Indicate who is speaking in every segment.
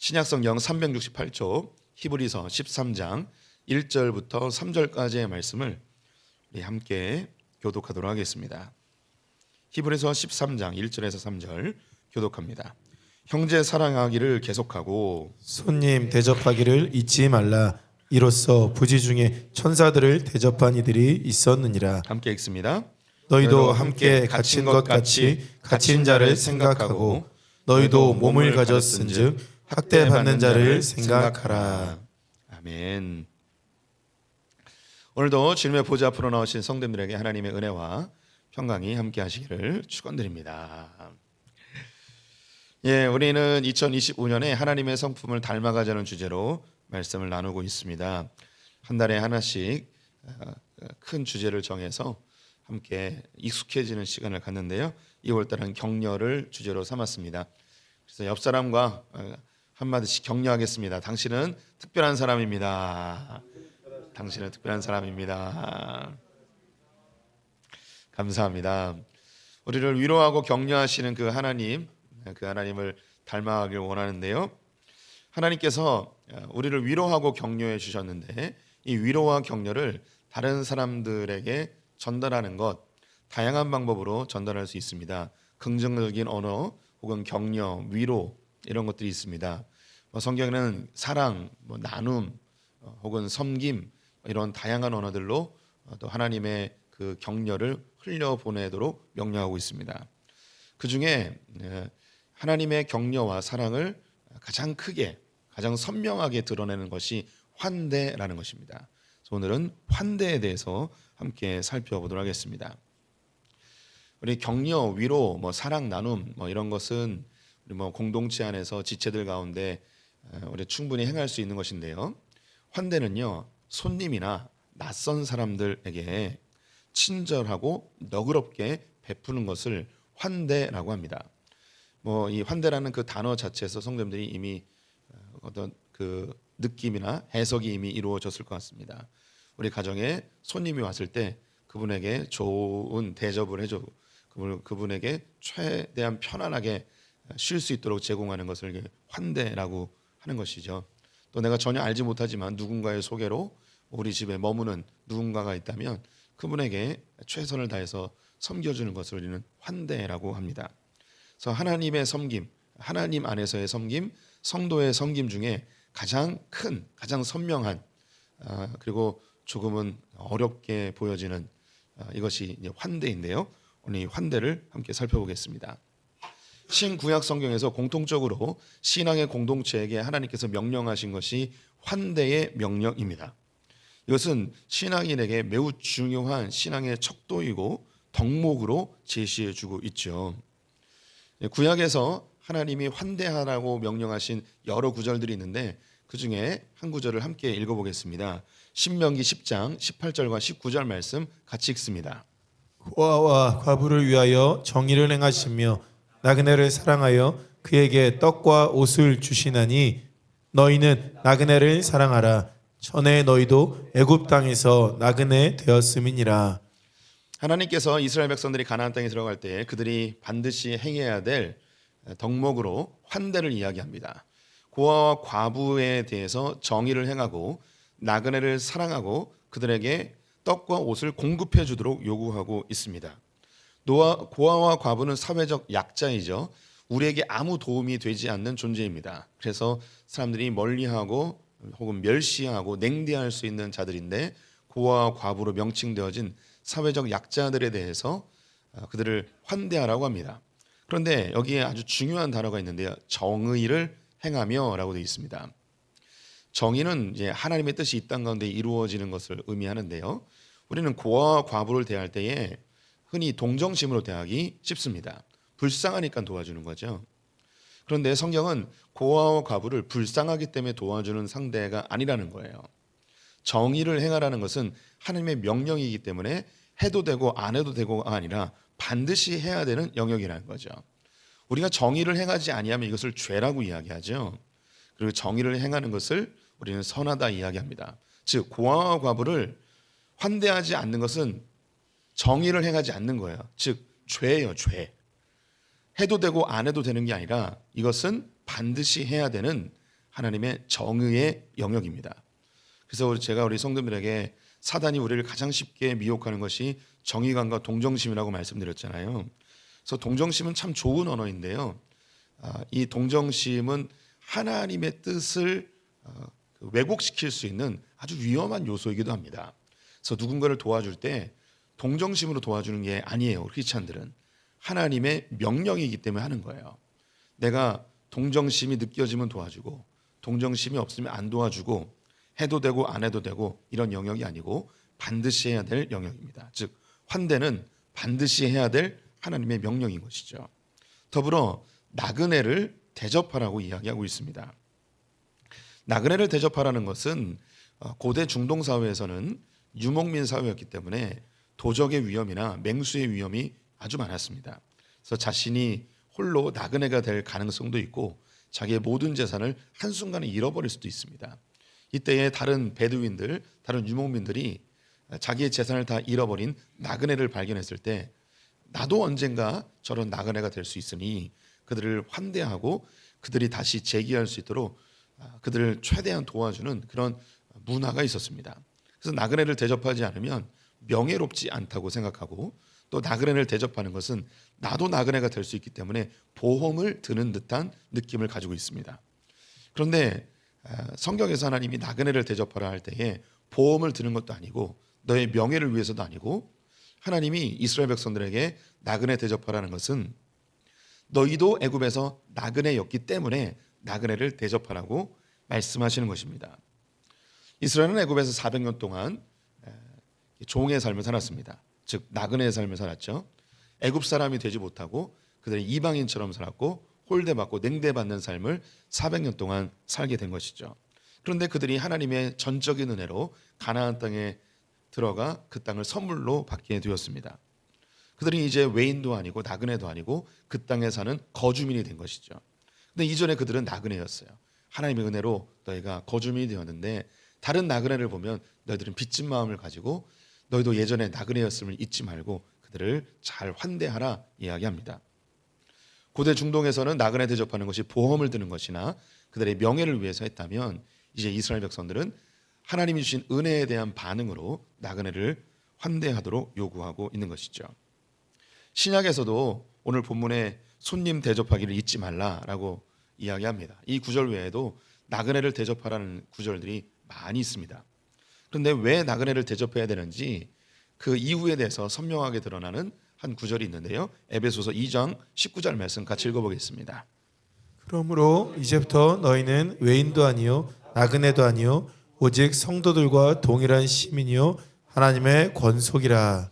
Speaker 1: 신약성경 368쪽 히브리서 13장 1절부터 3절까지의 말씀을 우리 함께 교독하도록 하겠습니다. 히브리서 13장 1절에서 3절 교독합니다. 형제 사랑하기를 계속하고
Speaker 2: 손님 대접하기를 잊지 말라. 이로써 부지 중에 천사들을 대접한 이들이 있었느니라.
Speaker 1: 함께 읽습니다.
Speaker 2: 너희도 함께 갇힌 것 같이 갇힌 자를 생각하고 너희도 몸을 가졌은즉 학대받는 자를 생각하라.
Speaker 1: 아멘. 오늘도 주님의 보좌 앞으로 나오신 성도님들에게 하나님의 은혜와 평강이 함께 하시기를 축원드립니다. 예, 우리는 2025년에 하나님의 성품을 닮아가자는 주제로 말씀을 나누고 있습니다. 한 달에 하나씩 큰 주제를 정해서 함께 익숙해지는 시간을 갖는데요. 2월달은 격려를 주제로 삼았습니다. 그래서 옆 사람과 한마디씩 격려하겠습니다. 당신은 특별한 사람입니다. 당신은 특별한 사람입니다. 감사합니다. 우리를 위로하고 격려하시는 그 하나님을 닮아가길 원하는데요. 하나님께서 우리를 위로하고 격려해 주셨는데 이 위로와 격려를 다른 사람들에게 전달하는 것, 다양한 방법으로 전달할 수 있습니다. 긍정적인 언어 혹은 격려, 위로 이런 것들이 있습니다. 성경에는 사랑, 나눔 혹은 섬김 이런 다양한 언어들로 또 하나님의 그 격려를 흘려보내도록 명령하고 있습니다. 그 중에 하나님의 격려와 사랑을 가장 크게, 가장 선명하게 드러내는 것이 환대라는 것입니다. 그래서 오늘은 환대에 대해서 함께 살펴보도록 하겠습니다. 우리 격려, 위로, 사랑, 나눔 이런 것은 우리 공동체 안에서 지체들 가운데 우리 충분히 행할 수 있는 것인데요. 환대는요, 손님이나 낯선 사람들에게 친절하고 너그럽게 베푸는 것을 환대라고 합니다. 이 환대라는 그 단어 자체에서 성도님들이 이미 어떤 그 느낌이나 해석이 이미 이루어졌을 것 같습니다. 우리 가정에 손님이 왔을 때 그분에게 좋은 대접을 해주고 그분에게 최대한 편안하게 쉴 수 있도록 제공하는 것을 환대라고 하는 것이죠. 또 내가 전혀 알지 못하지만 누군가의 소개로 우리 집에 머무는 누군가가 있다면 그분에게 최선을 다해서 섬겨주는 것을 우리는 환대라고 합니다. 그래서 하나님의 섬김, 하나님 안에서의 섬김, 성도의 섬김 중에 가장 큰, 가장 선명한 그리고 조금은 어렵게 보여지는 이것이 이제 환대인데요. 오늘 이 환대를 함께 살펴보겠습니다. 신구약 성경에서 공통적으로 신앙의 공동체에게 하나님께서 명령하신 것이 환대의 명령입니다. 이것은 신앙인에게 매우 중요한 신앙의 척도이고 덕목으로 제시해주고 있죠. 구약에서 하나님이 환대하라고 명령하신 여러 구절들이 있는데 그 중에 한 구절을 함께 읽어보겠습니다. 신명기 10장 18절과 19절 말씀 같이 읽습니다.
Speaker 2: 고아와 과부를 위하여 정의를 행하시며 나그네를 사랑하여 그에게 떡과 옷을 주시나니 너희는 나그네를 사랑하라. 전에 너희도 애굽 땅에서 나그네 되었음이니라.
Speaker 1: 하나님께서 이스라엘 백성들이 가나안 땅에 들어갈 때 그들이 반드시 행해야 될 덕목으로 환대를 이야기합니다. 고아와 과부에 대해서 정의를 행하고 나그네를 사랑하고 그들에게 떡과 옷을 공급해 주도록 요구하고 있습니다. 고아와 과부는 사회적 약자이죠. 우리에게 아무 도움이 되지 않는 존재입니다. 그래서 사람들이 멀리하고 혹은 멸시하고 냉대할 수 있는 자들인데 고아와 과부로 명칭되어진 사회적 약자들에 대해서 그들을 환대하라고 합니다. 그런데 여기에 아주 중요한 단어가 있는데요. 정의를 행하며라고 되어 있습니다. 정의는 이제 하나님의 뜻이 이 땅 가운데 이루어지는 것을 의미하는데요. 우리는 고아와 과부를 대할 때에 흔히 동정심으로 대하기 쉽습니다. 불쌍하니까 도와주는 거죠. 그런데 성경은 고아와 과부를 불쌍하기 때문에 도와주는 상대가 아니라는 거예요. 정의를 행하라는 것은 하나님의 명령이기 때문에 해도 되고 안 해도 되고가 아니라 반드시 해야 되는 영역이라는 거죠. 우리가 정의를 행하지 아니하면 이것을 죄라고 이야기하죠. 그리고 정의를 행하는 것을 우리는 선하다 이야기합니다. 즉 고아와 과부를 환대하지 않는 것은 정의를 행하지 않는 거예요. 즉 죄예요, 죄. 해도 되고 안 해도 되는 게 아니라 이것은 반드시 해야 되는 하나님의 정의의 영역입니다. 그래서 제가 우리 성도들에게 사단이 우리를 가장 쉽게 미혹하는 것이 정의감과 동정심이라고 말씀드렸잖아요. 그래서 동정심은 참 좋은 언어인데요. 이 동정심은 하나님의 뜻을 왜곡시킬 수 있는 아주 위험한 요소이기도 합니다. 그래서 누군가를 도와줄 때 동정심으로 도와주는 게 아니에요. 크리스찬들은 하나님의 명령이기 때문에 하는 거예요. 내가 동정심이 느껴지면 도와주고 동정심이 없으면 안 도와주고 해도 되고 안 해도 되고 이런 영역이 아니고 반드시 해야 될 영역입니다. 즉 환대는 반드시 해야 될 하나님의 명령인 것이죠. 더불어 나그네를 대접하라고 이야기하고 있습니다. 나그네를 대접하라는 것은 고대 중동 사회에서는 유목민 사회였기 때문에 도적의 위험이나 맹수의 위험이 아주 많았습니다. 그래서 자신이 홀로 나그네가 될 가능성도 있고 자기의 모든 재산을 한순간에 잃어버릴 수도 있습니다. 이때에 다른 베두인들, 다른 유목민들이 자기의 재산을 다 잃어버린 나그네를 발견했을 때 나도 언젠가 저런 나그네가 될 수 있으니 그들을 환대하고 그들이 다시 재기할 수 있도록 그들을 최대한 도와주는 그런 문화가 있었습니다. 그래서 나그네를 대접하지 않으면 명예롭지 않다고 생각하고 또 나그네를 대접하는 것은 나도 나그네가 될 수 있기 때문에 보험을 드는 듯한 느낌을 가지고 있습니다. 그런데 성경에서 하나님이 나그네를 대접하라 할 때에 보험을 드는 것도 아니고 너의 명예를 위해서도 아니고 하나님이 이스라엘 백성들에게 나그네 대접하라는 것은 너희도 애굽에서 나그네였기 때문에 나그네를 대접하라고 말씀하시는 것입니다. 이스라엘은 애굽에서 400년 동안 종의 삶을 살았습니다. 즉 나그네의 삶을 살았죠. 애굽 사람이 되지 못하고 그들이 이방인처럼 살았고 홀대받고 냉대받는 삶을 400년 동안 살게 된 것이죠. 그런데 그들이 하나님의 전적인 은혜로 가나안 땅에 들어가 그 땅을 선물로 받게 되었습니다. 그들이 이제 외인도 아니고 나그네도 아니고 그 땅에 사는 거주민이 된 것이죠. 근데 이전에 그들은 나그네였어요. 하나님의 은혜로 너희가 거주민이 되었는데 다른 나그네를 보면 너희들은 빚진 마음을 가지고 너희도 예전에 나그네였음을 잊지 말고 그들을 잘 환대하라 이야기합니다. 고대 중동에서는 나그네 대접하는 것이 보험을 드는 것이나 그들의 명예를 위해서 했다면 이제 이스라엘 백성들은 하나님이 주신 은혜에 대한 반응으로 나그네를 환대하도록 요구하고 있는 것이죠. 신약에서도 오늘 본문에 손님 대접하기를 잊지 말라라고 이야기합니다. 이 구절 외에도 나그네를 대접하라는 구절들이 많이 있습니다. 그런데 왜 나그네를 대접해야 되는지 그 이유에 대해서 선명하게 드러나는 한 구절이 있는데요. 에베소서 2장 19절 말씀 같이 읽어보겠습니다.
Speaker 2: 그러므로 이제부터 너희는 외인도 아니요 나그네도 아니요 오직 성도들과 동일한 시민이요 하나님의 권속이라.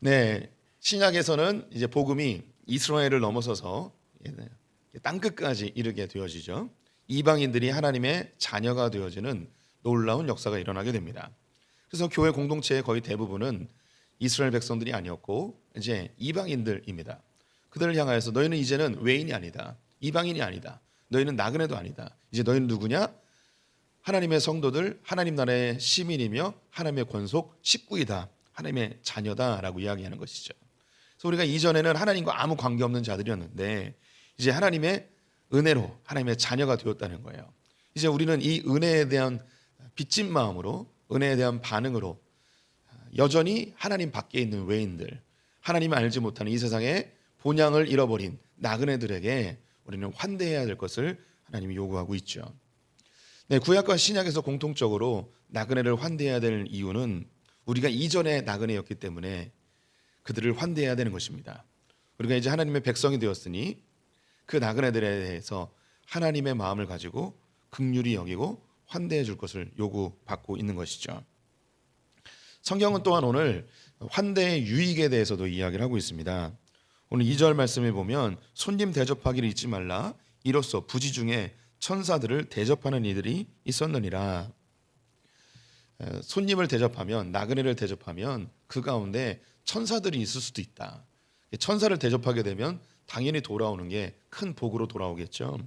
Speaker 1: 네, 신약에서는 이제 복음이 이스라엘을 넘어서서 땅 끝까지 이르게 되어지죠. 이방인들이 하나님의 자녀가 되어지는 놀라운 역사가 일어나게 됩니다. 그래서 교회 공동체의 거의 대부분은 이스라엘 백성들이 아니었고 이제 이방인들입니다. 그들을 향하여서 너희는 이제는 외인이 아니다. 이방인이 아니다. 너희는 나그네도 아니다. 이제 너희는 누구냐? 하나님의 성도들, 하나님 나라의 시민이며 하나님의 권속 식구이다. 하나님의 자녀다라고 이야기하는 것이죠. 그래서 우리가 이전에는 하나님과 아무 관계없는 자들이었는데 이제 하나님의 은혜로 하나님의 자녀가 되었다는 거예요. 이제 우리는 이 은혜에 대한 빚진 마음으로 은혜에 대한 반응으로 여전히 하나님 밖에 있는 외인들, 하나님을 알지 못하는 이 세상에 본향을 잃어버린 나그네들에게 우리는 환대해야 될 것을 하나님이 요구하고 있죠. 네, 구약과 신약에서 공통적으로 나그네를 환대해야 될 이유는 우리가 이전에 나그네였기 때문에 그들을 환대해야 되는 것입니다. 우리가 이제 하나님의 백성이 되었으니 그 나그네들에 대해서 하나님의 마음을 가지고 긍휼히 여기고 환대해 줄 것을 요구받고 있는 것이죠. 성경은 또한 오늘 환대의 유익에 대해서도 이야기를 하고 있습니다. 오늘 2절 말씀에 보면 손님 대접하기를 잊지 말라. 이로써 부지 중에 천사들을 대접하는 이들이 있었느니라. 손님을 대접하면 나그네를 대접하면 그 가운데 천사들이 있을 수도 있다. 천사를 대접하게 되면 당연히 돌아오는 게 큰 복으로 돌아오겠죠.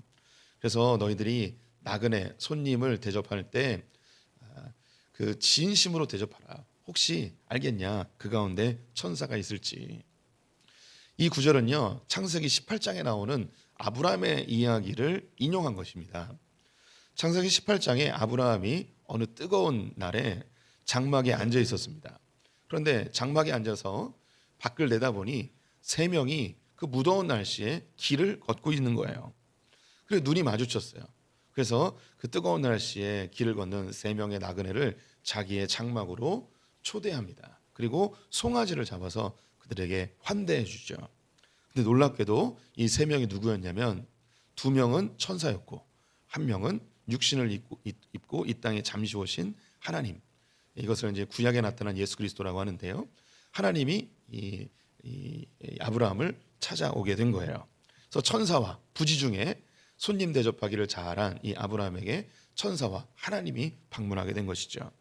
Speaker 1: 그래서 너희들이 나그네 손님을 대접할 때 그 진심으로 대접하라. 혹시 알겠냐? 그 가운데 천사가 있을지. 이 구절은요 창세기 18장에 나오는 아브라함의 이야기를 인용한 것입니다. 창세기 18장에 아브라함이 어느 뜨거운 날에 장막에 앉아 있었습니다. 그런데 장막에 앉아서 밖을 내다보니 세 명이 그 무더운 날씨에 길을 걷고 있는 거예요. 그래서 눈이 마주쳤어요. 그래서 그 뜨거운 날씨에 길을 걷는 세 명의 나그네를 자기의 장막으로 초대합니다. 그리고 송아지를 잡아서 그들에게 환대해 주죠. 근데 놀랍게도 이 세 명이 누구였냐면 두 명은 천사였고 한 명은 육신을 입고 이 땅에 잠시 오신 하나님. 이것을 이제 구약에 나타난 예수 그리스도라고 하는데요. 하나님이 이 아브라함을 찾아오게 된 거예요. 그래서 천사와 부지 중에 손님 대접하기를 잘한 이 아브라함에게 천사와 하나님이 방문하게 된 것이죠.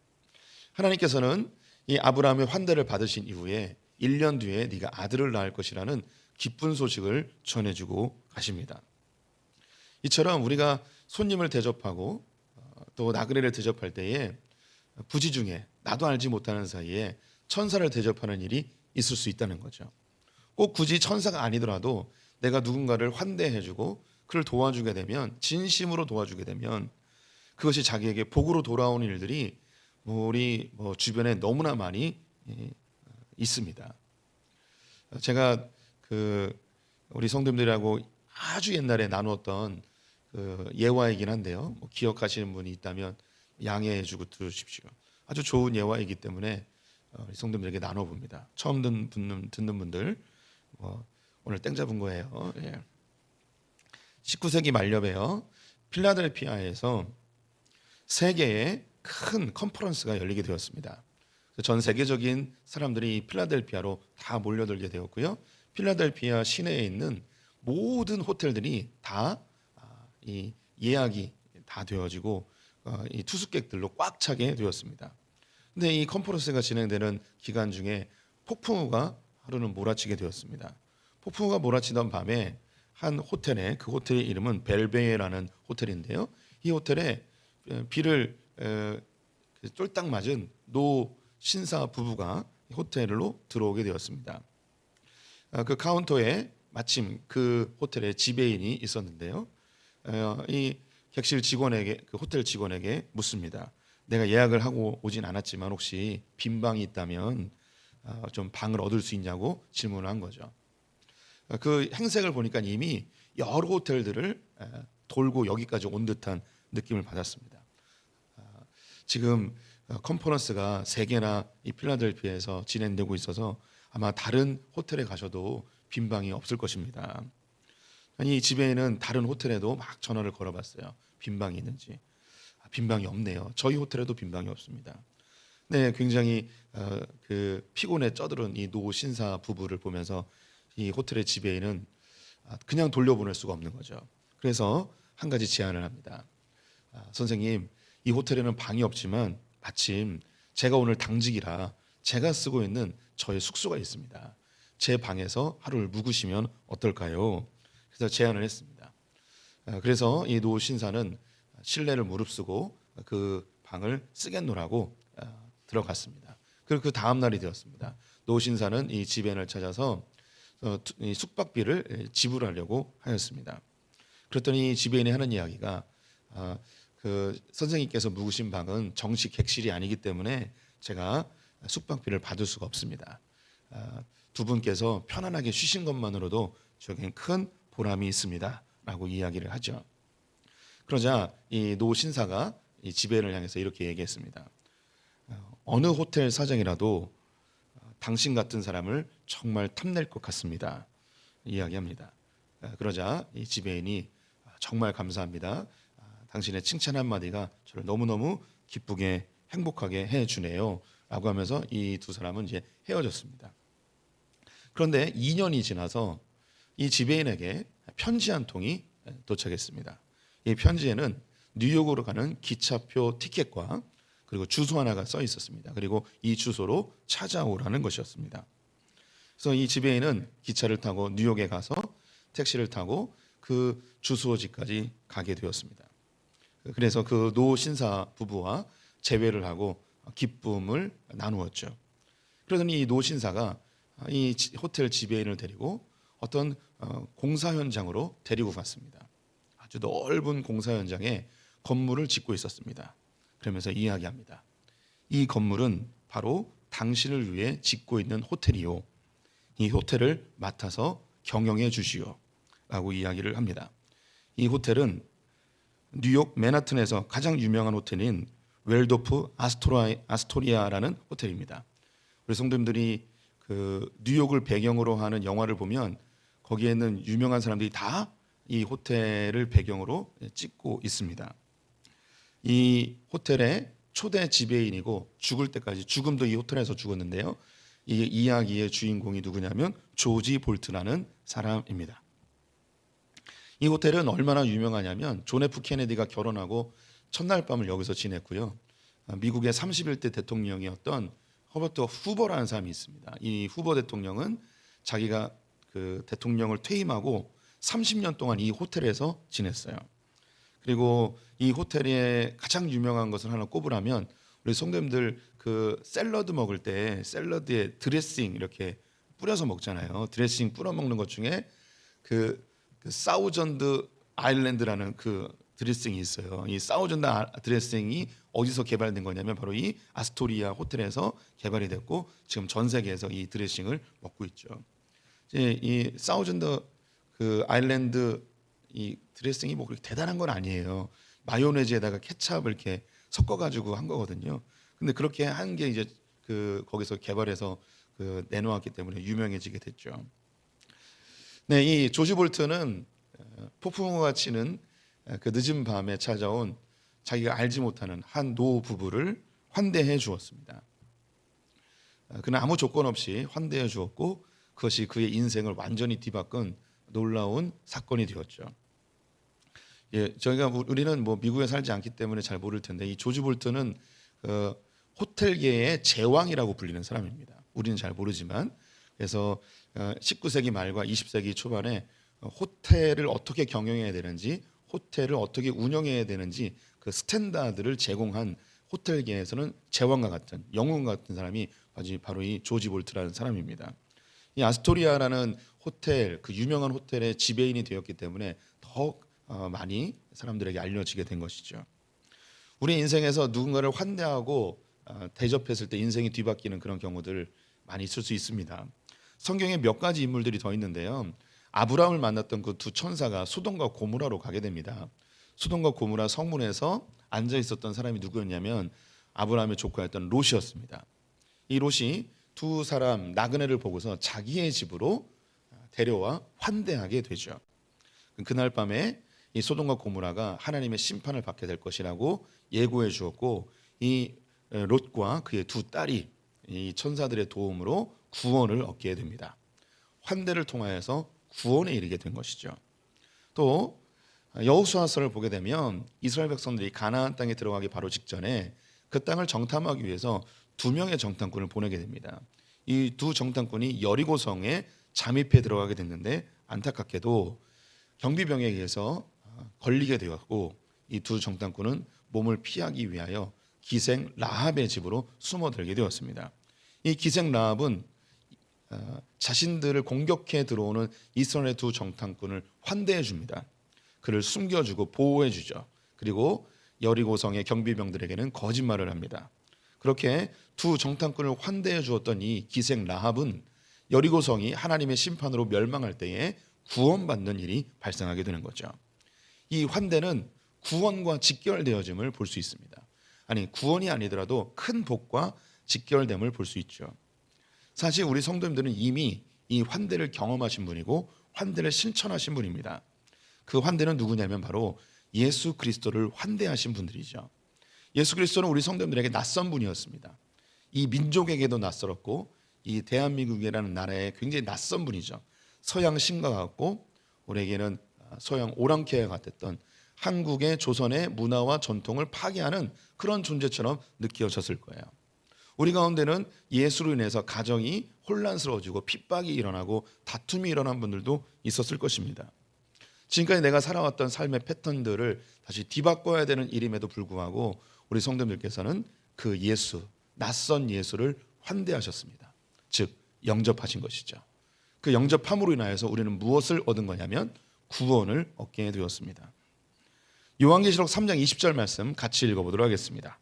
Speaker 1: 하나님께서는 이 아브라함의 환대를 받으신 이후에 1년 뒤에 네가 아들을 낳을 것이라는 기쁜 소식을 전해주고 가십니다. 이처럼 우리가 손님을 대접하고 또 나그네를 대접할 때에 부지 중에 나도 알지 못하는 사이에 천사를 대접하는 일이 있을 수 있다는 거죠. 꼭 굳이 천사가 아니더라도 내가 누군가를 환대해주고 그를 도와주게 되면, 진심으로 도와주게 되면 그것이 자기에게 복으로 돌아오는 일들이 우리 주변에 너무나 많이 있습니다. 제가 우리 성도님들하고 아주 옛날에 나누었던 예화이긴 한데요. 기억하시는 분이 있다면 양해해주고 들으십시오. 아주 좋은 예화이기 때문에 성도님들에게 나눠봅니다. 처음 듣는 분들 오늘 땡 잡은 거예요. 19세기 말엽에요. 필라델피아에서 세계의 큰 컨퍼런스가 열리게 되었습니다. 전 세계적인 사람들이 필라델피아로 다 몰려들게 되었고요. 필라델피아 시내에 있는 모든 호텔들이 다 이 예약이 다 되어지고 이 투숙객들로 꽉 차게 되었습니다. 근데 이 컨퍼런스가 진행되는 기간 중에 폭풍우가 하루는 몰아치게 되었습니다. 폭풍우가 몰아치던 밤에 한 호텔에, 그 호텔의 이름은 벨베라는 호텔인데요. 이 호텔에 비를 쫄딱 맞은 노 신사 부부가 호텔로 들어오게 되었습니다. 그 카운터에 마침 그 호텔의 지배인이 있었는데요. 이 객실 직원에게, 그 호텔 직원에게 묻습니다. 내가 예약을 하고 오진 않았지만 혹시 빈 방이 있다면 좀 방을 얻을 수 있냐고 질문을 한 거죠. 그 행색을 보니까 이미 여러 호텔들을 돌고 여기까지 온 듯한 느낌을 받았습니다. 지금 컨퍼런스가 3개나 이 필라델피아에서 진행되고 있어서 아마 다른 호텔에 가셔도 빈 방이 없을 것입니다. 이 지배인은 다른 호텔에도 막 전화를 걸어봤어요. 빈 방이 있는지. 빈 방이 없네요. 저희 호텔에도 빈 방이 없습니다. 네, 굉장히 피곤에 쩌들은 이 노 신사 부부를 보면서 이 호텔의 지배인은 그냥 돌려보낼 수가 없는 거죠. 그래서 한 가지 제안을 합니다. 선생님, 이 호텔에는 방이 없지만 마침 제가 오늘 당직이라 제가 쓰고 있는 저의 숙소가 있습니다. 제 방에서 하루를 묵으시면 어떨까요? 그래서 제안을 했습니다. 그래서 이 노 신사는 신뢰를 무릅쓰고 그 방을 쓰겠노라고 들어갔습니다. 그리고 그 다음 날이 되었습니다. 노 신사는 이 지배인을 찾아서 이 숙박비를 지불하려고 하였습니다. 그랬더니 지배인이 하는 이야기가 그 선생님께서 묵으신 방은 정식 객실이 아니기 때문에 제가 숙박비를 받을 수가 없습니다. 두 분께서 편안하게 쉬신 것만으로도 저에겐 큰 보람이 있습니다라고 이야기를 하죠. 그러자 이 노 신사가 이 지배인을 향해서 이렇게 얘기했습니다. 어느 호텔 사장이라도 당신 같은 사람을 정말 탐낼 것 같습니다. 이야기합니다. 그러자 이 지배인이 정말 감사합니다. 당신의 칭찬 한마디가 저를 너무너무 기쁘게 행복하게 해주네요. 라고 하면서 이 두 사람은 이제 헤어졌습니다. 그런데 2년이 지나서 이 지배인에게 편지 한 통이 도착했습니다. 이 편지에는 뉴욕으로 가는 기차표 티켓과 그리고 주소 하나가 써 있었습니다. 그리고 이 주소로 찾아오라는 것이었습니다. 그래서 이 지배인은 기차를 타고 뉴욕에 가서 택시를 타고 그 주소지까지 가게 되었습니다. 그래서 그 노 신사 부부와 재회를 하고 기쁨을 나누었죠. 그러더니 이 노 신사가 이 호텔 지배인을 데리고 어떤 공사 현장으로 데리고 갔습니다. 아주 넓은 공사 현장에 건물을 짓고 있었습니다. 그러면서 이야기합니다. 이 건물은 바로 당신을 위해 짓고 있는 호텔이요. 이 호텔을 맡아서 경영해 주시오. 라고 이야기를 합니다. 이 호텔은 뉴욕 맨하튼에서 가장 유명한 호텔인 웰도프 아스토리아라는 호텔입니다. 우리 성도님들이 그 뉴욕을 배경으로 하는 영화를 보면 거기에 있는 유명한 사람들이 다 이 호텔을 배경으로 찍고 있습니다. 이 호텔의 초대 지배인이고 죽을 때까지 죽음도 이 호텔에서 죽었는데요. 이 이야기의 주인공이 누구냐면 조지 볼트라는 사람입니다. 이 호텔은 얼마나 유명하냐면 존 F 케네디가 결혼하고 첫날 밤을 여기서 지냈고요. 미국의 31대 대통령이었던 허버트 후보라는 사람이 있습니다. 이 후보 대통령은 자기가 그 대통령을 퇴임하고 30년 동안 이 호텔에서 지냈어요. 그리고 이 호텔의 가장 유명한 것을 하나 꼽으라면 우리 성도님들 그 샐러드 먹을 때 샐러드에 드레싱 이렇게 뿌려서 먹잖아요. 드레싱 뿌려 먹는 것 중에 그 사우전드 아일랜드라는 그 드레싱이 있어요. 이 사우전드 드레싱이 어디서 개발된 거냐면 바로 이 아스토리아 호텔에서 개발이 됐고 지금 전 세계에서 이 드레싱을 먹고 있죠. 이제 이 사우전드 그 아일랜드 이 드레싱이 뭐 그렇게 대단한 건 아니에요. 마요네즈에다가 케찹을 이렇게 섞어가지고 한 거거든요. 근데 그렇게 한 게 이제 그 거기서 개발해서 그 내놓았기 때문에 유명해지게 됐죠. 네, 이 조지 볼트는 폭풍우가 치는 그 늦은 밤에 찾아온 자기가 알지 못하는 한 노 부부를 환대해 주었습니다. 그는 아무 조건 없이 환대해 주었고 그것이 그의 인생을 완전히 뒤바꾼 놀라운 사건이 되었죠. 예, 저희가 우리는 뭐 미국에 살지 않기 때문에 잘 모를 텐데 이 조지 볼트는 호텔계의 제왕이라고 불리는 사람입니다. 우리는 잘 모르지만 그래서 19세기 말과 20세기 초반에 호텔을 어떻게 경영해야 되는지, 호텔을 어떻게 운영해야 되는지 그 스탠다드를 제공한 호텔계에서는 제왕과 같은 영웅 같은 사람이 바로 이 조지 볼트라는 사람입니다. 이 아스토리아라는 호텔, 그 유명한 호텔의 지배인이 되었기 때문에 더 많이 사람들에게 알려지게 된 것이죠. 우리 인생에서 누군가를 환대하고 대접했을 때 인생이 뒤바뀌는 그런 경우들 많이 있을 수 있습니다. 성경에 몇 가지 인물들이 더 있는데요. 아브라함을 만났던 그 두 천사가 소돔과 고모라로 가게 됩니다. 소돔과 고모라 성문에서 앉아 있었던 사람이 누구였냐면 아브라함의 조카였던 롯이었습니다. 이 롯이 두 사람 나그네를 보고서 자기의 집으로 데려와 환대하게 되죠. 그날 밤에 이 소돔과 고모라가 하나님의 심판을 받게 될 것이라고 예고해 주었고 이 롯과 그의 두 딸이 이 천사들의 도움으로 구원을 얻게 됩니다. 환대를 통하여서 구원에 이르게 된 것이죠. 또 여호수아서를 보게 되면 이스라엘 백성들이 가나안 땅에 들어가기 바로 직전에 그 땅을 정탐하기 위해서 두 명의 정탐꾼을 보내게 됩니다. 이 두 정탐꾼이 여리고성에 잠입해 들어가게 됐는데 안타깝게도 경비병에 의해서 걸리게 되었고 이 두 정탐꾼은 몸을 피하기 위하여 기생 라합의 집으로 숨어들게 되었습니다. 이 기생 라합은 자신들을 공격해 들어오는 이스라엘의 두 정탐꾼을 환대해 줍니다. 그를 숨겨주고 보호해 주죠. 그리고 여리고성의 경비병들에게는 거짓말을 합니다. 그렇게 두 정탐꾼을 환대해 주었던 이 기생 라합은 여리고성이 하나님의 심판으로 멸망할 때에 구원받는 일이 발생하게 되는 거죠. 이 환대는 구원과 직결되어짐을 볼 수 있습니다. 아니 구원이 아니더라도 큰 복과 직결됨을 볼 수 있죠. 사실 우리 성도님들은 이미 이 환대를 경험하신 분이고 환대를 실천하신 분입니다. 그 환대는 누구냐면 바로 예수 그리스도를 환대하신 분들이죠. 예수 그리스도는 우리 성도님들에게 낯선 분이었습니다. 이 민족에게도 낯설었고 이 대한민국이라는 나라에 굉장히 낯선 분이죠. 서양 신과 같고 우리에게는 서양 오랑캐와 같았던 한국의 조선의 문화와 전통을 파괴하는 그런 존재처럼 느껴졌을 거예요. 우리 가운데는 예수로 인해서 가정이 혼란스러워지고 핍박이 일어나고 다툼이 일어난 분들도 있었을 것입니다. 지금까지 내가 살아왔던 삶의 패턴들을 다시 뒤바꿔야 되는 일임에도 불구하고 우리 성도님들께서는 그 예수, 낯선 예수를 환대하셨습니다. 즉 영접하신 것이죠. 그 영접함으로 인하여서 우리는 무엇을 얻은 거냐면 구원을 얻게 되었습니다. 요한계시록 3장 20절 말씀 같이 읽어보도록 하겠습니다.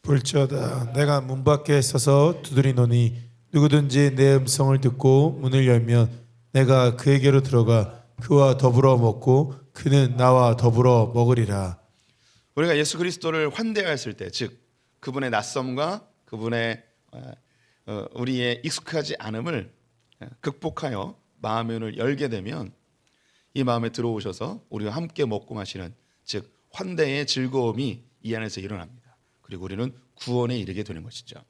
Speaker 2: 볼지어다 내가 문 밖에 서서 두드리노니 누구든지 내 음성을 듣고 문을 열면 내가 그에게로 들어가 그와 더불어 먹고 그는 나와 더불어 먹으리라.
Speaker 1: 우리가 예수 그리스도를 환대하였을 때, 즉 그분의 낯섦과 그분의 우리의 익숙하지 않음을 극복하여 마음의 문을 열게 되면 이 마음에 들어오셔서 우리와 함께 먹고 마시는, 즉 환대의 즐거움이 이 안에서 일어납니다. 그리고 우리는 구원에 이르게 되는 것이죠.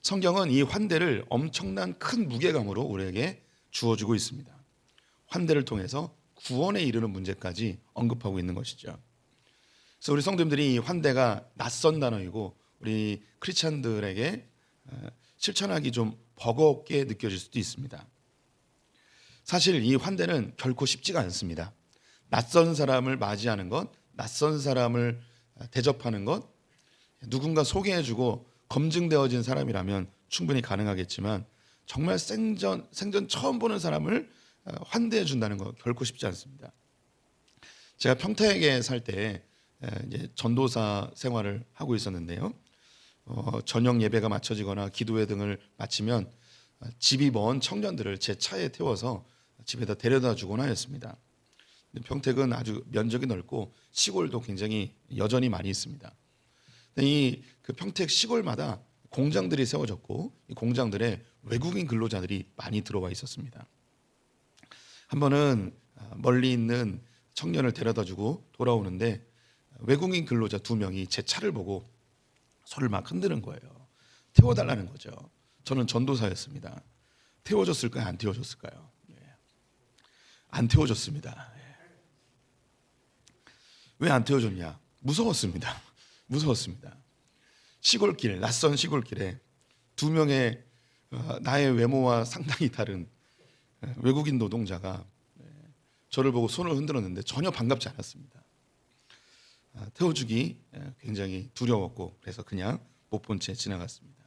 Speaker 1: 성경은 이 환대를 엄청난 큰 무게감으로 우리에게 주어주고 있습니다. 환대를 통해서 구원에 이르는 문제까지 언급하고 있는 것이죠. 그래서 우리 성도님들이 이 환대가 낯선 단어이고 우리 크리스찬들에게 실천하기 좀 버겁게 느껴질 수도 있습니다. 사실 이 환대는 결코 쉽지가 않습니다. 낯선 사람을 맞이하는 것, 낯선 사람을 대접하는 것, 누군가 소개해주고 검증되어진 사람이라면 충분히 가능하겠지만 정말 생전 처음 보는 사람을 환대해 준다는 거 결코 쉽지 않습니다. 제가 평택에 살 때 이제 전도사 생활을 하고 있었는데요. 저녁 예배가 마쳐지거나 기도회 등을 마치면 집이 먼 청년들을 제 차에 태워서 집에다 데려다 주곤 하였습니다. 평택은 아주 면적이 넓고 시골도 굉장히 여전히 많이 있습니다. 그 평택 시골마다 공장들이 세워졌고 이 공장들에 외국인 근로자들이 많이 들어와 있었습니다. 한 번은 멀리 있는 청년을 데려다주고 돌아오는데 외국인 근로자 2명이 제 차를 보고 손을 막 흔드는 거예요. 태워달라는 거죠. 저는 전도사였습니다. 태워줬을까요? 안 태워줬을까요? 안 태워줬습니다. 왜 안 태워줬냐? 무서웠습니다. 무서웠습니다. 시골길, 낯선 시골길에 2명의 나의 외모와 상당히 다른 외국인 노동자가 저를 보고 손을 흔들었는데 전혀 반갑지 않았습니다. 태워주기 굉장히 두려웠고 그래서 그냥 못 본 채 지나갔습니다.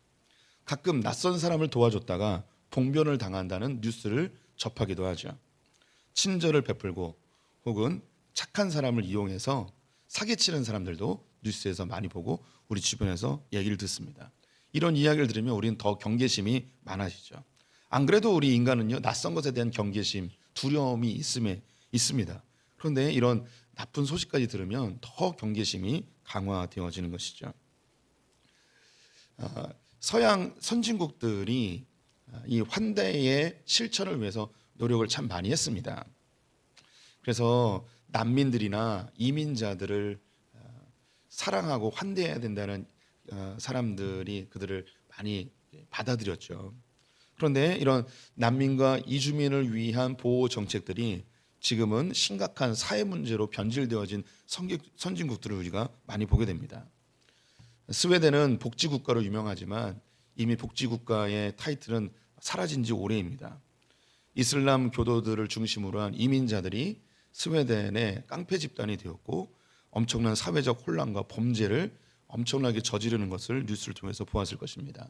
Speaker 1: 가끔 낯선 사람을 도와줬다가 봉변을 당한다는 뉴스를 접하기도 하죠. 친절을 베풀고 혹은 착한 사람을 이용해서 사기치는 사람들도 뉴스에서 많이 보고 우리 주변에서 얘기를 듣습니다. 이런 이야기를 들으면 우리는 더 경계심이 많아지죠. 안 그래도 우리 인간은요, 낯선 것에 대한 경계심, 두려움이 있습니다. 그런데 이런 나쁜 소식까지 들으면 더 경계심이 강화되어지는 것이죠. 서양 선진국들이 이 환대의 실천을 위해서 노력을 참 많이 했습니다. 그래서 난민들이나 이민자들을 사랑하고 환대해야 된다는 사람들이 그들을 많이 받아들였죠. 그런데 이런 난민과 이주민을 위한 보호 정책들이 지금은 심각한 사회 문제로 변질되어진 선진국들을 우리가 많이 보게 됩니다. 스웨덴은 복지국가로 유명하지만 이미 복지국가의 타이틀은 사라진 지 오래입니다. 이슬람 교도들을 중심으로 한 이민자들이 스웨덴의 깡패 집단이 되었고 엄청난 사회적 혼란과 범죄를 엄청나게 저지르는 것을 뉴스를 통해서 보았을 것입니다.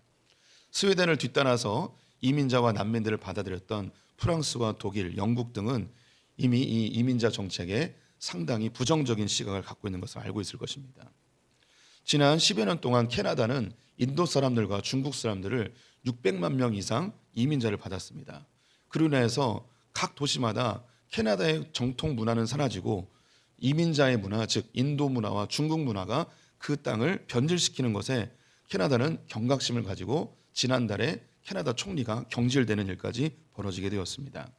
Speaker 1: 스웨덴을 뒤따라서 이민자와 난민들을 받아들였던 프랑스와 독일, 영국 등은 이미 이 이민자 정책에 상당히 부정적인 시각을 갖고 있는 것을 알고 있을 것입니다. 지난 10여 년 동안 캐나다는 인도 사람들과 중국 사람들을 600만 명 이상 이민자를 받았습니다. 그로 인해서 각 도시마다 캐나다의 정통 문화는 사라지고 이민자의 문화, 즉 인도 문화와 중국 문화가 그 땅을 변질시키는 것에 캐나다는 경각심을 가지고 지난달에 캐나다 총리가 경질되는 일까지 벌어지게 되었습니다.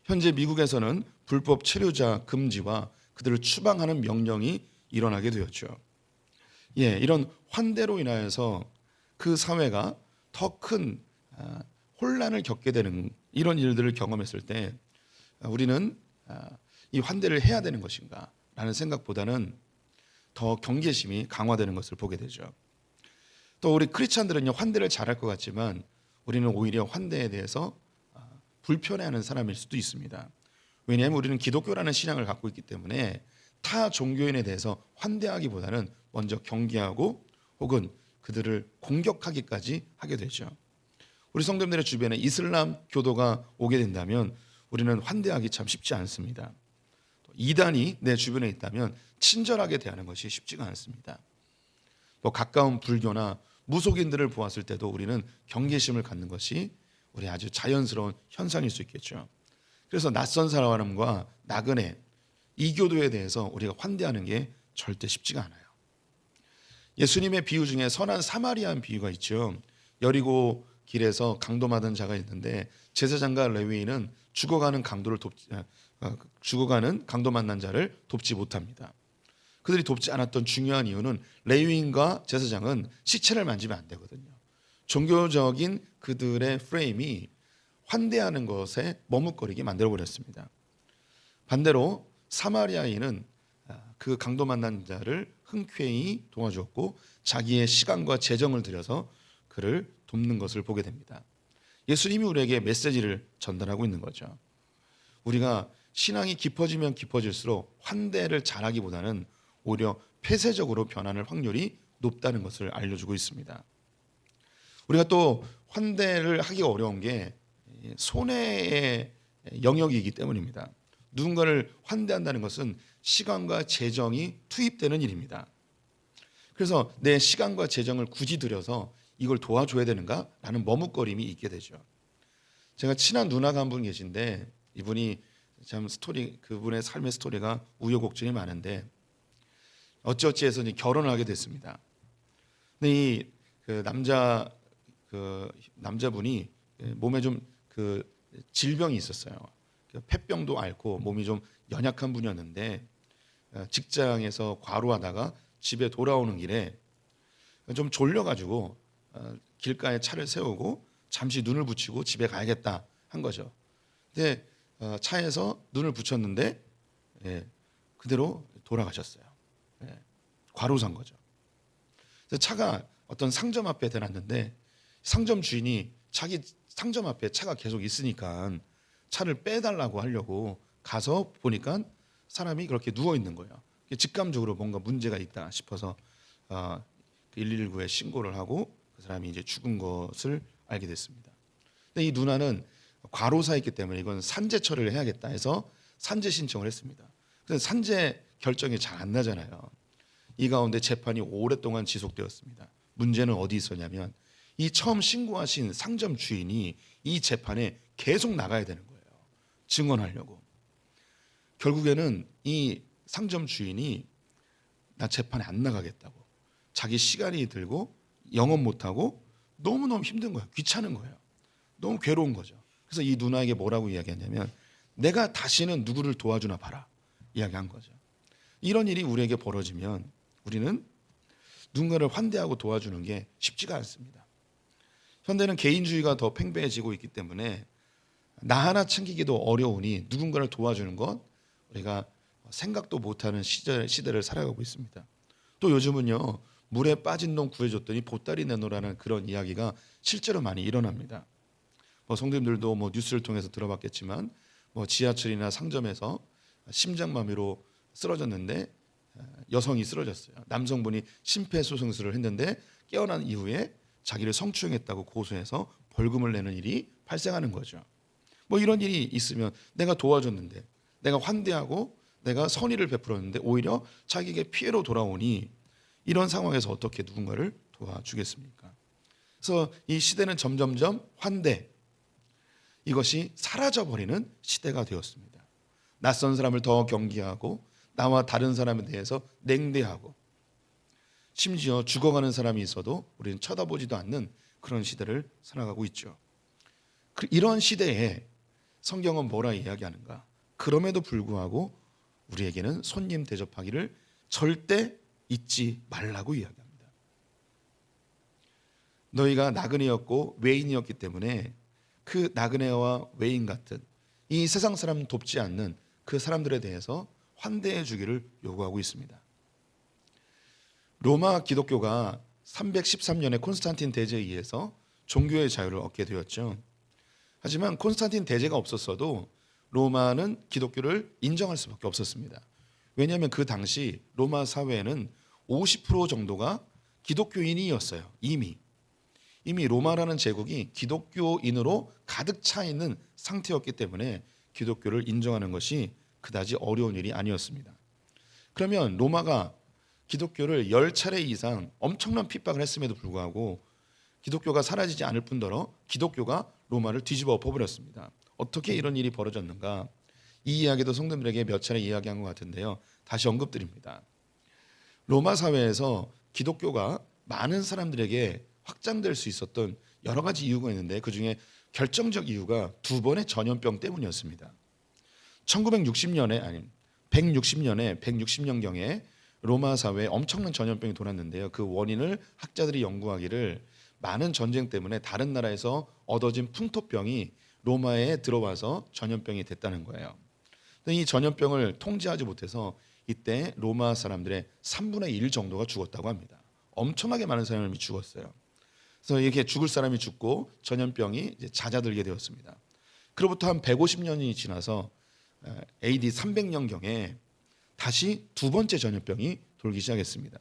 Speaker 1: 현재 미국에서는 불법 체류자 금지와 그들을 추방하는 명령이 일어나게 되었죠. 이런 환대로 인하여서 그 사회가 더 큰 혼란을 겪게 되는 이런 일들을 경험했을 때 우리는 이 환대를 해야 되는 것인가 라는 생각보다는 더 경계심이 강화되는 것을 보게 되죠. 또 우리 크리스찬들은요, 환대를 잘할 것 같지만 우리는 오히려 환대에 대해서 불편해하는 사람일 수도 있습니다. 왜냐하면 우리는 기독교라는 신앙을 갖고 있기 때문에 타 종교인에 대해서 환대하기보다는 먼저 경계하고 혹은 그들을 공격하기까지 하게 되죠. 우리 성도님들의 주변에 이슬람 교도가 오게 된다면 우리는 환대하기 참 쉽지 않습니다. 이단이 내 주변에 있다면 친절하게 대하는 것이 쉽지가 않습니다. 또 가까운 불교나 무속인들을 보았을 때도 우리는 경계심을 갖는 것이 우리 아주 자연스러운 현상일 수 있겠죠. 그래서 낯선 사람과 나그네, 이교도에 대해서 우리가 환대하는 게 절대 쉽지가 않아요. 예수님의 비유 중에 선한 사마리안 비유가 있죠. 여리고 길에서 강도 맞은 자가 있는데 제사장과 레위인은 죽어가는 강도 만난 자를 돕지 못합니다. 그들이 돕지 않았던 중요한 이유는 레위인과 제사장은 시체를 만지면 안 되거든요. 종교적인 그들의 프레임이 환대하는 것에 머뭇거리게 만들어버렸습니다. 반대로 사마리아인은 그 강도 만난 자를 흔쾌히 도와주었고 자기의 시간과 재정을 들여서 그를 돕는 것을 보게 됩니다. 예수님이 우리에게 메시지를 전달하고 있는 거죠. 우리가 신앙이 깊어지면 깊어질수록 환대를 잘하기보다는 오히려 폐쇄적으로 변하는 확률이 높다는 것을 알려주고 있습니다. 우리가 또 환대를 하기가 어려운 게 손해의 영역이기 때문입니다. 누군가를 환대한다는 것은 시간과 재정이 투입되는 일입니다. 그래서 내 시간과 재정을 굳이 들여서 이걸 도와줘야 되는가라는 머뭇거림이 있게 되죠. 제가 친한 누나가 한 분 계신데 이분이 참 그분의 삶의 스토리가 우여곡절이 많은데 어찌어찌해서 결혼을 하게 됐습니다. 근데 이 남자분이 몸에 좀 질병이 있었어요. 폐병도 앓고 몸이 좀 연약한 분이었는데 직장에서 과로하다가 집에 돌아오는 길에 좀 졸려가지고 길가에 차를 세우고 잠시 눈을 붙이고 집에 가야겠다 한 거죠. 근데 차에서 눈을 붙였는데 그대로 돌아가셨어요. 과로사인 거죠. 그래서 차가 어떤 상점 앞에 대놨는데 상점 주인이 자기 상점 앞에 차가 계속 있으니까 차를 빼달라고 하려고 가서 보니까 사람이 그렇게 누워 있는 거예요. 직감적으로 뭔가 문제가 있다 싶어서 119에 신고를 하고 그 사람이 이제 죽은 것을 알게 됐습니다. 근데 이 누나는 과로사였기 때문에 이건 산재 처리를 해야겠다 해서 산재 신청을 했습니다. 근데 산재 결정이 잘 안 나잖아요. 이 가운데 재판이 오랫동안 지속되었습니다. 문제는 어디 있었냐면 이 처음 신고하신 상점 주인이 이 재판에 계속 나가야 되는 거예요. 증언하려고. 결국에는 이 상점 주인이 나 재판에 안 나가겠다고. 자기 시간이 들고 영업 못하고 너무너무 힘든 거예요. 귀찮은 거예요. 너무 괴로운 거죠. 그래서 이 누나에게 뭐라고 이야기했냐면 내가 다시는 누구를 도와주나 봐라 이야기한 거죠. 이런 일이 우리에게 벌어지면 우리는 누군가를 환대하고 도와주는 게 쉽지가 않습니다. 현대는 개인주의가 더 팽배해지고 있기 때문에 나 하나 챙기기도 어려우니 누군가를 도와주는 것 우리가 생각도 못하는 시대를 살아가고 있습니다. 또 요즘은요 물에 빠진 놈 구해줬더니 보따리 내놓으라는 그런 이야기가 실제로 많이 일어납니다. 성도님들도 뉴스를 통해서 들어봤겠지만 지하철이나 상점에서 심장마비로 쓰러졌는데 여성이 쓰러졌어요. 남성분이 심폐소생술을 했는데 깨어난 이후에 자기를 성추행했다고 고소해서 벌금을 내는 일이 발생하는 거죠. 이런 일이 있으면 내가 도와줬는데 내가 환대하고 내가 선의를 베풀었는데 오히려 자기에게 피해로 돌아오니 이런 상황에서 어떻게 누군가를 도와주겠습니까? 그래서 이 시대는 점점점 환대 이것이 사라져버리는 시대가 되었습니다. 낯선 사람을 더 경계하고 나와 다른 사람에 대해서 냉대하고 심지어 죽어가는 사람이 있어도 우리는 쳐다보지도 않는 그런 시대를 살아가고 있죠. 이런 시대에 성경은 뭐라 이야기하는가? 그럼에도 불구하고 우리에게는 손님 대접하기를 절대 잊지 말라고 이야기합니다. 너희가 나그네였고 외인이었기 때문에 그 나그네와 외인 같은 이 세상 사람 돕지 않는 그 사람들에 대해서 환대해 주기를 요구하고 있습니다. 로마 기독교가 313년에 콘스탄틴 대제에 의해서 종교의 자유를 얻게 되었죠. 하지만 콘스탄틴 대제가 없었어도 로마는 기독교를 인정할 수밖에 없었습니다. 왜냐하면 그 당시 로마 사회에는 50% 정도가 기독교인이었어요. 이미 로마라는 제국이 기독교인으로 가득 차 있는 상태였기 때문에 기독교를 인정하는 것이 그다지 어려운 일이 아니었습니다. 그러면 로마가 기독교를 10차례 이상 엄청난 핍박을 했음에도 불구하고 기독교가 사라지지 않을 뿐더러 기독교가 로마를 뒤집어 엎어버렸습니다. 어떻게 이런 일이 벌어졌는가? 이 이야기도 성도들에게 몇 차례 이야기한 것 같은데요. 다시 언급드립니다. 로마 사회에서 기독교가 많은 사람들에게 확장될 수 있었던 여러 가지 이유가 있는데 그중에 결정적 이유가 두 번의 전염병 때문이었습니다. 1960년에 아니 160년에 160년경에 로마 사회에 엄청난 전염병이 돌았는데요. 그 원인을 학자들이 연구하기를 많은 전쟁 때문에 다른 나라에서 얻어진 풍토병이 로마에 들어와서 전염병이 됐다는 거예요. 이 전염병을 통제하지 못해서 이때 로마 사람들의 3분의 1 정도가 죽었다고 합니다. 엄청나게 많은 사람이 죽었어요. 그래서 이렇게 죽을 사람이 죽고 전염병이 이제 잦아들게 되었습니다. 그로부터 한 150년이 지나서 AD 300년경에 다시 두 번째 전염병이 돌기 시작했습니다.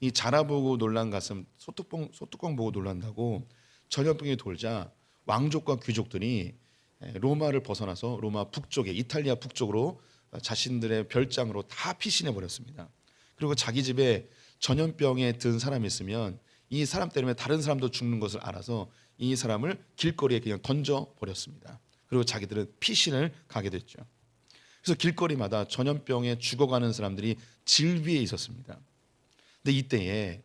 Speaker 1: 이 자라보고 놀란 가슴 소뚜껑 보고 놀란다고 전염병이 돌자 왕족과 귀족들이 로마를 벗어나서 로마 북쪽에 이탈리아 북쪽으로 자신들의 별장으로 다 피신해 버렸습니다. 그리고 자기 집에 전염병에 든 사람이 있으면 이 사람 때문에 다른 사람도 죽는 것을 알아서 이 사람을 길거리에 그냥 던져 버렸습니다. 그리고 자기들은 피신을 가게 됐죠. 그래서 길거리마다 전염병에 죽어가는 사람들이 질 위에 있었습니다. 근데 이때에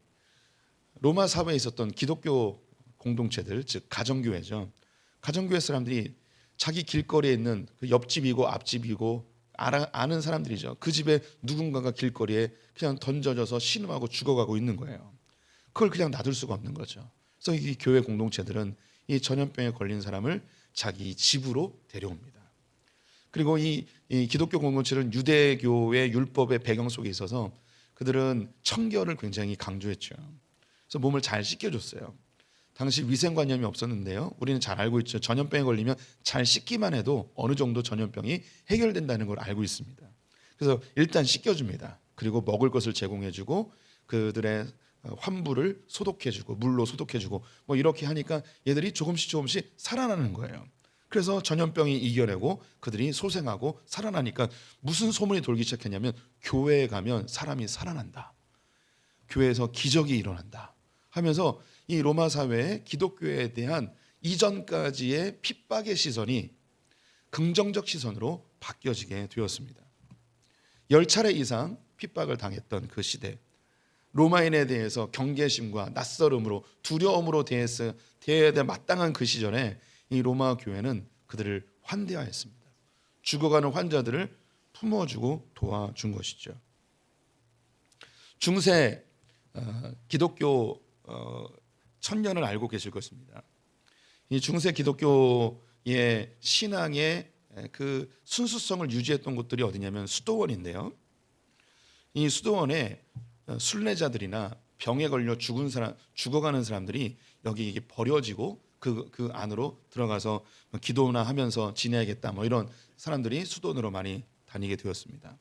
Speaker 1: 로마 사회에 있었던 기독교 공동체들, 즉 가정교회죠. 가정교회 사람들이 자기 길거리에 있는 그 옆집이고 앞집이고 아는 사람들이죠. 그 집에 누군가가 길거리에 그냥 던져져서 신음하고 죽어가고 있는 거예요. 그걸 그냥 놔둘 수가 없는 거죠. 그래서 이 교회 공동체들은 이 전염병에 걸린 사람을 자기 집으로 데려옵니다. 그리고 이 기독교 공동체는 유대교의 율법의 배경 속에 있어서 그들은 청결을 굉장히 강조했죠. 그래서 몸을 잘 씻겨줬어요. 당시 위생관념이 없었는데요. 우리는 잘 알고 있죠. 전염병에 걸리면 잘 씻기만 해도 어느 정도 전염병이 해결된다는 걸 알고 있습니다. 그래서 일단 씻겨줍니다. 그리고 먹을 것을 제공해주고 그들의 환부를 소독해주고 물로 소독해주고 뭐 이렇게 하니까 얘들이 조금씩 살아나는 거예요. 그래서 전염병이 이겨내고 그들이 소생하고 살아나니까 무슨 소문이 돌기 시작했냐면 교회에 가면 사람이 살아난다. 교회에서 기적이 일어난다 하면서 이 로마 사회의 기독교에 대한 이전까지의 핍박의 시선이 긍정적 시선으로 바뀌어지게 되었습니다. 10차례 이상 핍박을 당했던 그 시대, 로마인에 대해서 경계심과 낯설음으로 두려움으로 대해야 될 마땅한 그 시절에 이 로마 교회는 그들을 환대하였습니다. 죽어가는 환자들을 품어주고 도와준 것이죠. 중세 기독교 천년을 알고 계실 것입니다. 이 중세 기독교의 신앙의 그 순수성을 유지했던 곳들이 어디냐면 수도원인데요. 이 수도원에 순례자들이나 병에 걸려 죽어가는 사람들이 여기 버려지고 그 안으로 들어가서 기도나 하면서 지내야겠다 뭐 이런 사람들이 수도원으로 많이 다니게 되었습니다.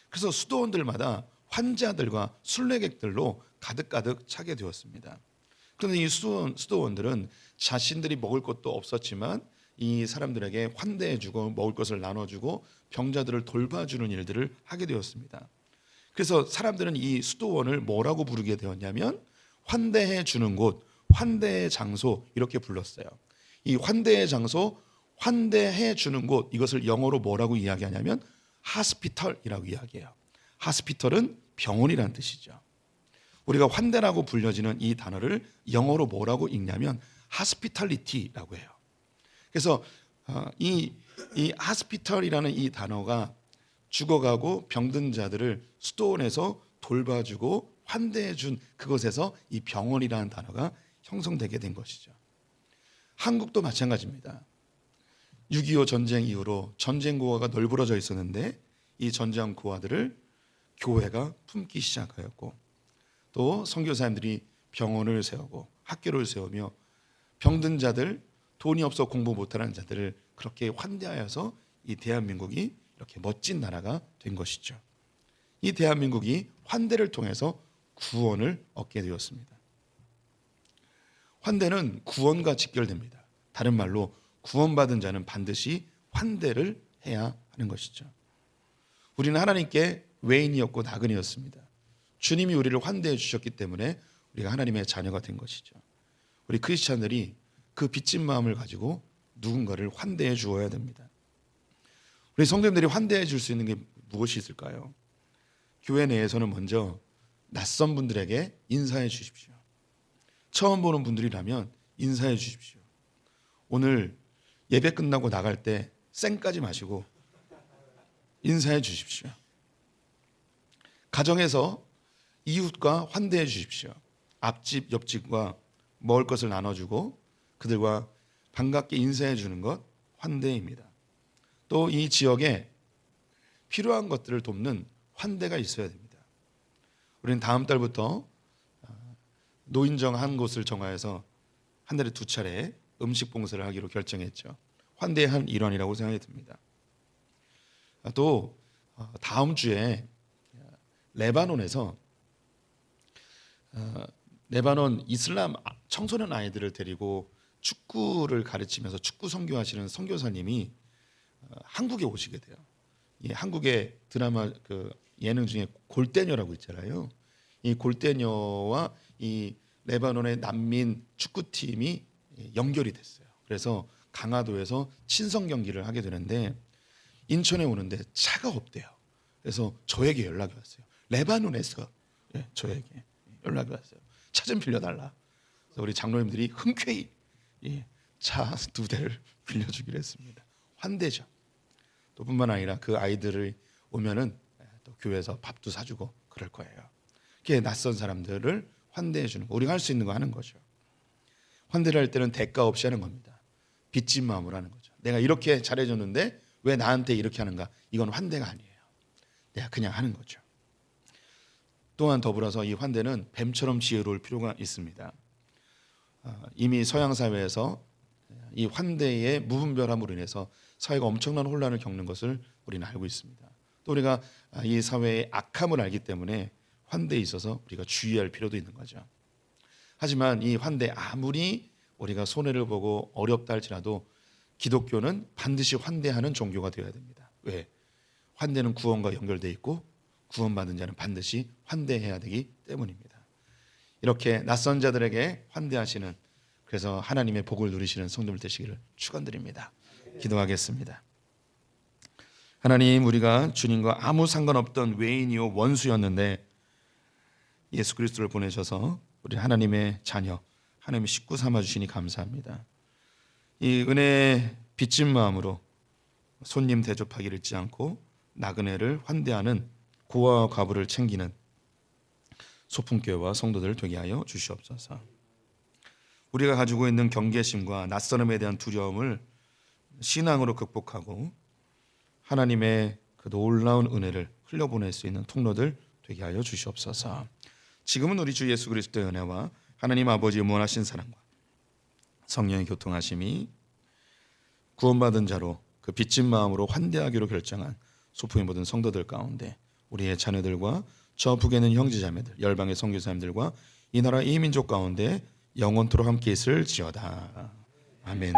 Speaker 1: 그래서 수도원들마다 환자들과 순례객들로 가득가득 차게 되었습니다. 그런데 이 수도원들은 자신들이 먹을 것도 없었지만 이 사람들에게 환대해주고 먹을 것을 나눠주고 병자들을 돌봐주는 일들을 하게 되었습니다. 그래서 사람들은 이 수도원을 뭐라고 부르게 되었냐면 환대해주는 곳, 환대의 장소 이렇게 불렀어요. 이 환대의 장소, 환대해주는 곳 이것을 영어로 뭐라고 이야기하냐면 하스피털이라고 이야기해요. 하스피털은 병원이라는 뜻이죠. 우리가 환대라고 불려지는 이 단어를 영어로 뭐라고 읽냐면 하스피탈리티라고 해요. 그래서 이 하스피털이라는 이 단어가 죽어가고 병든 자들을 수도원에서 돌봐주고 환대해준 그곳에서 이 병원이라는 단어가 형성되게 된 것이죠. 한국도 마찬가지입니다. 6.25 전쟁 이후로 전쟁 고아가 널브러져 있었는데 이 전쟁 고아들을 교회가 품기 시작하였고 또 선교사님들이 병원을 세우고 학교를 세우며 병든 자들, 돈이 없어 공부 못하는 자들을 그렇게 환대하여서 이 대한민국이 이렇게 멋진 나라가 된 것이죠. 이 대한민국이 환대를 통해서 구원을 얻게 되었습니다. 환대는 구원과 직결됩니다. 다른 말로 구원받은 자는 반드시 환대를 해야 하는 것이죠. 우리는 하나님께 외인이었고 나그네였습니다. 주님이 우리를 환대해 주셨기 때문에 우리가 하나님의 자녀가 된 것이죠. 우리 크리스찬들이 그 빚진 마음을 가지고 누군가를 환대해 주어야 됩니다. 우리 성도님들이 환대해 줄 수 있는 게 무엇이 있을까요? 교회 내에서는 먼저 낯선 분들에게 인사해 주십시오. 처음 보는 분들이라면 인사해 주십시오. 오늘 예배 끝나고 나갈 때 쌩까지 마시고 인사해 주십시오. 가정에서 이웃과 환대해 주십시오. 앞집, 옆집과 먹을 것을 나눠주고 그들과 반갑게 인사해 주는 것 환대입니다. 또 이 지역에 필요한 것들을 돕는 환대가 있어야 됩니다. 우리는 다음 달부터 노인정 한 곳을 정하여서 한 달에 2차례 음식 봉사를 하기로 결정했죠. 환대의 한 일환이라고 생각이 듭니다. 또 다음 주에 레바논에서 레바논 이슬람 청소년 아이들을 데리고 축구를 가르치면서 축구 선교하시는 선교사님이 한국에 오시게 돼요. 예, 한국의 드라마 그 예능 중에 골대녀라고 있잖아요. 이 골대녀와 이 레바논의 난민 축구팀이 연결이 됐어요. 그래서 강화도에서 친선 경기를 하게 되는데 인천에 오는데 차가 없대요. 그래서 저에게 연락이 왔어요. 레바논에서 저에게 연락이 왔어요. 차 좀 빌려달라. 그래서 우리 장로님들이 흔쾌히 차 2대를 빌려주기로 했습니다. 환대죠. 또 뿐만 아니라 그 아이들을 오면은 또 교회에서 밥도 사주고 그럴 거예요. 이렇게 낯선 사람들을 환대해 주는 거, 우리가 할 수 있는 거 하는 거죠. 환대를 할 때는 대가 없이 하는 겁니다. 빚진 마음으로 하는 거죠. 내가 이렇게 잘해줬는데 왜 나한테 이렇게 하는가? 이건 환대가 아니에요. 내가 그냥 하는 거죠. 또한 더불어서 이 환대는 뱀처럼 지혜로울 필요가 있습니다. 이미 서양 사회에서 이 환대의 무분별함으로 인해서 사회가 엄청난 혼란을 겪는 것을 우리는 알고 있습니다. 또 우리가 이 사회의 악함을 알기 때문에 환대에 있어서 우리가 주의할 필요도 있는 거죠. 하지만 이 환대 아무리 우리가 손해를 보고 어렵다 할지라도 기독교는 반드시 환대하는 종교가 되어야 됩니다. 왜? 환대는 구원과 연결되어 있고 구원받은 자는 반드시 환대해야 되기 때문입니다. 이렇게 낯선 자들에게 환대하시는, 그래서 하나님의 복을 누리시는 성도들 되시기를 축원드립니다. 기도하겠습니다. 하나님, 우리가 주님과 아무 상관없던 외인이요 원수였는데 예수 그리스도를 보내셔서 우리 하나님의 자녀, 하나님의 식구 삼아 주시니 감사합니다. 이 은혜의 빚진 마음으로 손님 대접하기를 잊지 않고 나그네를 환대하는 고아와 과부를 챙기는 소풍교회와 성도들 되게 하여 주시옵소서. 우리가 가지고 있는 경계심과 낯선음에 대한 두려움을 신앙으로 극복하고 하나님의 그 놀라운 은혜를 흘려보낼 수 있는 통로들 되게 하여 주시옵소서. 지금은 우리 주 예수 그리스도의 은혜와 하나님 아버지의 무한하신 사랑과 성령의 교통하심이 구원받은 자로 그 빚진 마음으로 환대하기로 결정한 소풍의 모든 성도들 가운데 우리의 자녀들과 저 북에 있는 형제자매들, 열방의 선교사님들과 이 나라 이 민족 가운데 영원토록 함께 있을지어다. 아멘.